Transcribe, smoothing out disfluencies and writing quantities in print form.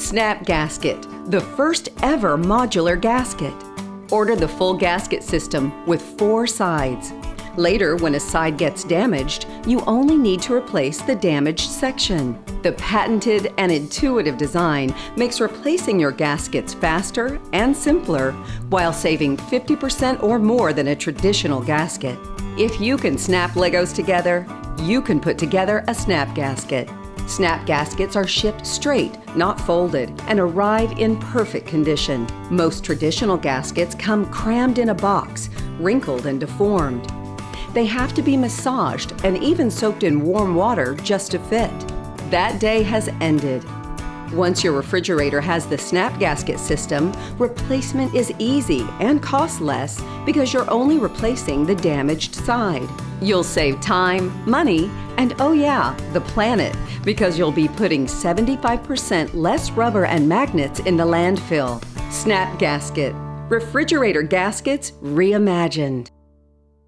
Snap Gasket, the first ever modular gasket. Order the full gasket system with 4 sides. Later, when a side gets damaged, you only need to replace the damaged section. The patented and intuitive design makes replacing your gaskets faster and simpler while saving 50% or more than a traditional gasket. If you can snap Legos together, you can put together a snap gasket. Snap gaskets are shipped straight, not folded, and arrive in perfect condition. Most traditional gaskets come crammed in a box, wrinkled and deformed. They have to be massaged and even soaked in warm water just to fit. That day has ended. Once your refrigerator has the snap gasket system, replacement is easy and costs less because you're only replacing the damaged side. You'll save time, money, and oh yeah, the planet, because you'll be putting 75% less rubber and magnets in the landfill. Snap Gasket. Refrigerator gaskets reimagined.